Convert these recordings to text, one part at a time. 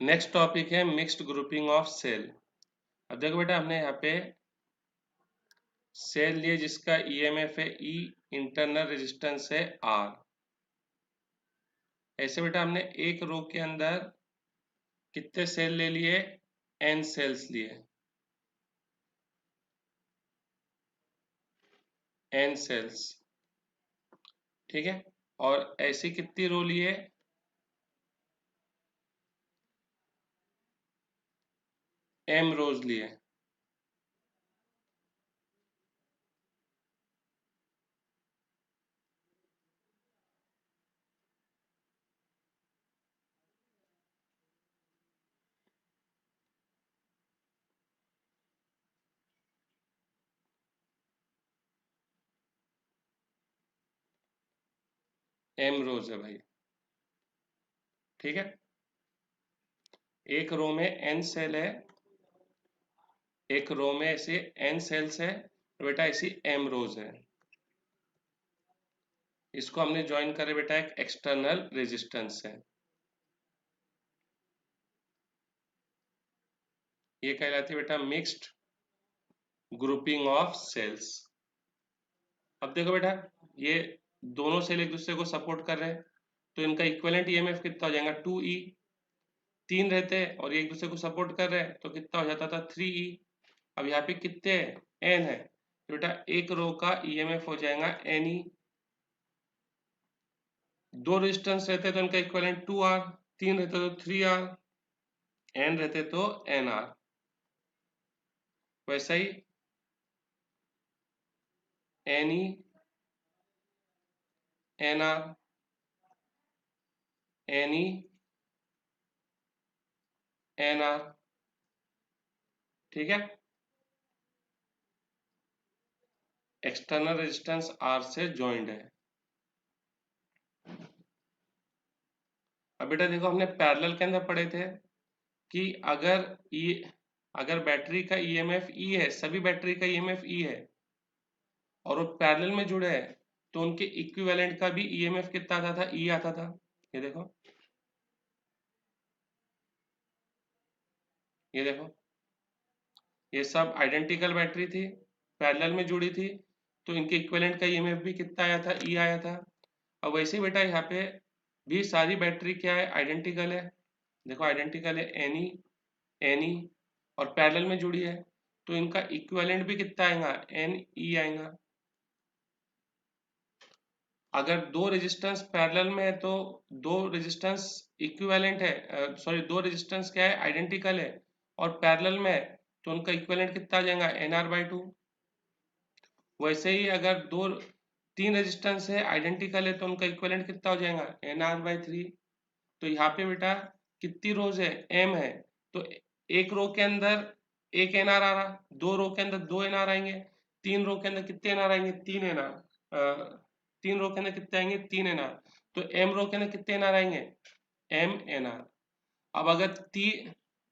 Next topic है mixed grouping of cell. अब देखो बेटा, हमने यहाँ पे सेल लिए जिसका ईएमएफ है ई, इंटरनल रेजिस्टेंस है आर। ऐसे बेटा हमने एक रो के अंदर कितने सेल ले लिए? एन सेल्स लिए, एन सेल्स, ठीक है। और ऐसी कितनी रो लिए? एम रोज लिए। एम रोज है भाई, ठीक है। एक रो में एन सेल है, एक रो में ऐसे एन सेल्स है, तो बेटा ऐसी एम रोज है। इसको हमने ज्वाइन करे बेटा एक एक्सटर्नल रेजिस्टेंस है, ये कहलाती है बेटा मिक्स्ड ग्रुपिंग ऑफ सेल्स। अब देखो बेटा, ये दोनों सेल एक दूसरे को सपोर्ट कर रहे हैं, तो इनका इक्विवेलेंट ईएमएफ कितना हो जाएगा? 2E। तीन रहते हैं और एक दूसरे को सपोर्ट कर रहे हैं, तो कितना हो जाता था? 3E। अब यहाँ पे कितने एन है, तो बेटा एक रो का ईएमएफ हो जाएगा NE। दो रेजिस्टेंस रहते तो इनका इक्विवेलेंट 2R, तीन रहते तो 3R, एन रहते तो NR। वैसा ही NE, NR, NE, NR, ठीक है। एक्सटर्नल रेजिस्टेंस R से ज्वाइंट है। अब बेटा देखो, हमने पैरेलल के अंदर पढ़े थे कि अगर बैटरी का ईएमएफ ई है, सभी बैटरी का ईएमएफ ई है और वो पैरेलल में जुड़े हैं, तो उनके इक्विवेलेंट का भी ईएमएफ कितना आता था? ई आता था। ये देखो, ये देखो, ये सब आइडेंटिकल बैटरी थी, पैरेलल में जुड़ी थी, तो इनके इक्विवेलेंट का ईएमएफ भी कितना आया था? ई आया था। अब वैसे ही बेटा यहाँ पे भी सारी बैटरी क्या है? आइडेंटिकल है। देखो आइडेंटिकल है, एनी, एनी, और पैरेलल में जुड़ी है, तो इनका इक्विवेलेंट भी कितना आएगा? एन ई आएगा। अगर दो रेजिस्टेंस पैरेलल में है तो दो रेजिस्टेंस इक्विवेलेंट है, सॉरी दो रेजिस्टेंस क्या है? आइडेंटिकल है और पैरेलल में है, तो उनका इक्विवेलेंट कितना आ जाएगा? NR/2। वैसे ही अगर तीन रेजिस्टेंस है, आइडेंटिकल है, तो उनका इक्विवेलेंट कितना हो जाएगा? NR/3। तो यहाँ पे बेटा कितनी रोज है? एम है, तो एक रो के अंदर एक एनआर आ रहा, दो रो के अंदर दो एनआर आएंगे, तीन रो के अंदर कितने एनआर आएंगे? तीन एनआर। तीन रो के अंदर कितने आएंगे? तीन एनआर। तो एम रो के अंदर कितने एनआर आएंगे? M nr. अब अगर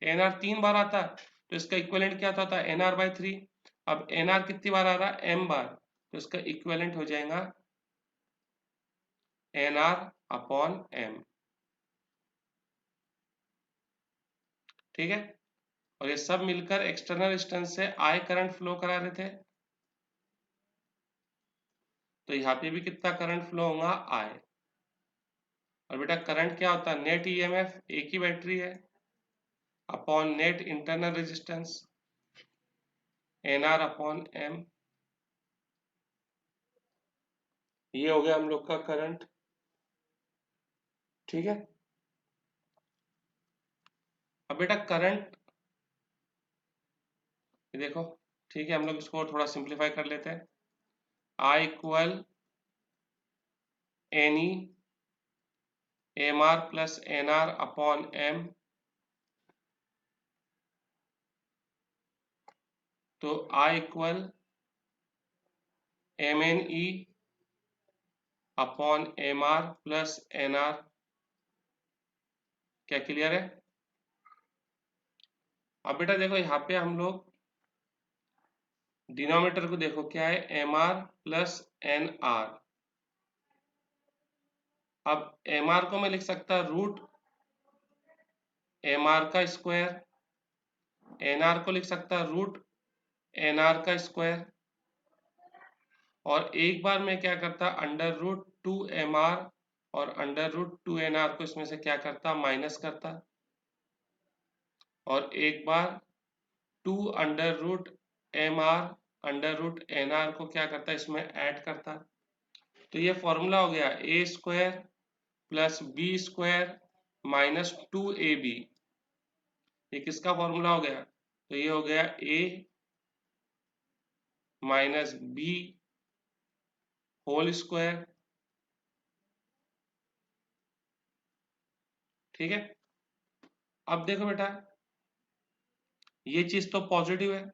एनआर 3 बार आता तो इसका इक्विवेलेंट क्या होता? NR/3। अब एनआर कितनी बार आ रहा? एम बार, तो इसका इक्विवेलेंट हो जाएगा NR/M, ठीक है। और ये सब मिलकर एक्सटर्नल रेजिस्टेंस से आई करंट फ्लो करा रहे थे, तो यहाँ पे भी कितना करंट फ्लो होगा? आई। और बेटा करंट क्या होता है? नेट ईएमएफ, एक ही बैटरी है, upon net internal resistance, NR/M। ये हो गया हम लोग का करंट, ठीक है। अब बेटा करंट देखो, ठीक है, हम लोग इसको थोड़ा सिंप्लीफाई कर लेते हैं। I equal NE MR plus NR/M, तो I equal MNE upon MR plus NR। क्या क्लियर है? अब बेटा देखो, यहाँ पे हम लोग डिनोमिनेटर को देखो, क्या है? MR plus NR। अब MR को मैं लिख सकता रूट एम आर का स्क्वायर, एन आर को लिख सकता रूट एन आर का स्क्वायर, और एक बार मैं क्या करता अंडर रूट 2 mr और अंडर रूट 2 nr को इसमें से क्या करता माइनस करता, और एक बार 2 under root mr under root nr को क्या करता इसमें ऐड करता। तो ये फॉर्मूला हो गया A square plus B square minus 2ab। ये किसका फॉर्मूला हो गया? तो ये हो गया a minus b whole square. ठीक है, अब देखो बेटा, ये चीज तो पॉजिटिव है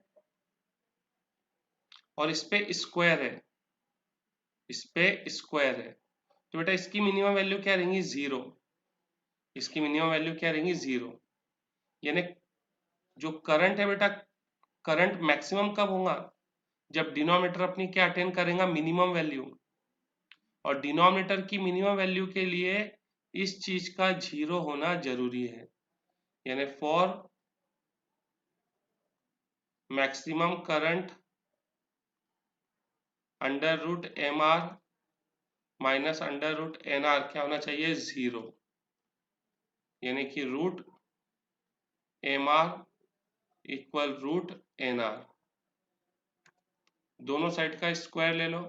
और इस पे स्क्वायर है, इस पे स्क्वायर है, तो बेटा इसकी मिनिमम वैल्यू क्या रहेंगी? 0। इसकी मिनिमम वैल्यू क्या रहेंगी? 0। यानी जो करंट है बेटा, करंट मैक्सिमम कब होगा? जब डिनोमिनेटर अपनी क्या अटेन करेगा? Minimum value. और डिनोमिनेटर की मिनिमम वैल्यू के लिए इस चीज का 0 होना जरूरी है। यानी for maximum current under root mr minus under root nr क्या होना चाहिए? 0। यानी कि root mr equal root nr, दोनों साइड का स्क्वायर ले लो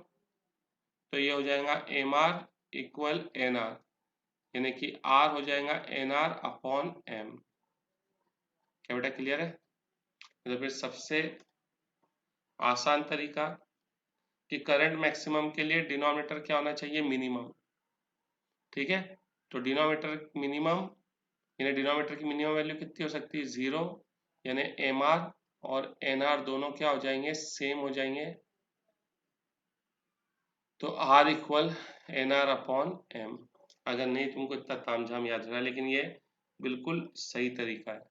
तो ये हो जाएगा mr इक्वल nr, यानी कि r हो जाएगा nr अपॉन m। क्या बेटा क्लियर है? तो फिर सबसे आसान तरीका कि करंट मैक्सिमम के लिए डिनोमिनेटर क्या होना चाहिए? मिनिमम। ठीक है, तो डिनोमिनेटर मिनिमम, यानी डिनोमिनेटर की मिनिमम वैल्यू कितनी हो सकती है? 0। यानी mr और nr दोनों क्या हो जाएंगे? सेम हो जाएंगे। तो r equal nr upon m। अगर नहीं तुमको इतना तामझाम याद रहा, लेकिन ये बिल्कुल सही तरीका है।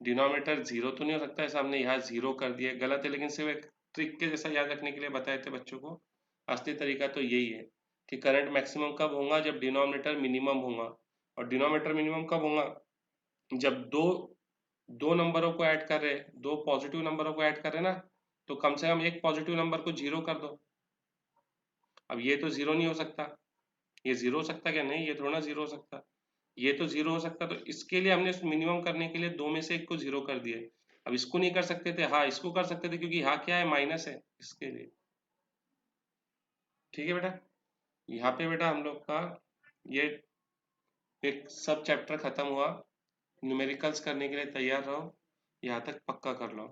डिनोमिनेटर 0 तो नहीं हो सकता, ऐसा हमने यहाँ 0 कर दिया, गलत है, लेकिन सिर्फ एक ट्रिक के जैसा याद रखने के लिए बताए थे बच्चों को। असली तरीका तो यही है कि करंट मैक्सिमम कब होगा? जब डिनोमिनेटर मिनिमम होगा। और डिनोमिनेटर मिनिमम कब होगा? जब दो नंबरों को ऐड कर रहे, दो पॉजिटिव नंबरों को ऐड कर रहे ना, तो कम से कम एक पॉजिटिव नंबर को 0 कर दो। अब ये तो 0 नहीं हो सकता, ये 0 हो सकता क्या? नहीं, ये थोड़ा ना 0 हो सकता, ये तो 0 हो सकता। तो इसके लिए हमने मिनिमम करने के लिए दो में से एक को 0 कर दिए। अब इसको नहीं कर सकते थे? हाँ, इसको कर सकते थे, क्योंकि यहाँ क्या है? माइनस है इसके लिए। ठीक है बेटा, यहाँ पे बेटा हम लोग का ये एक सब चैप्टर खत्म हुआ। न्यूमेरिकल्स करने के लिए तैयार रहो, यहाँ तक पक्का कर लो।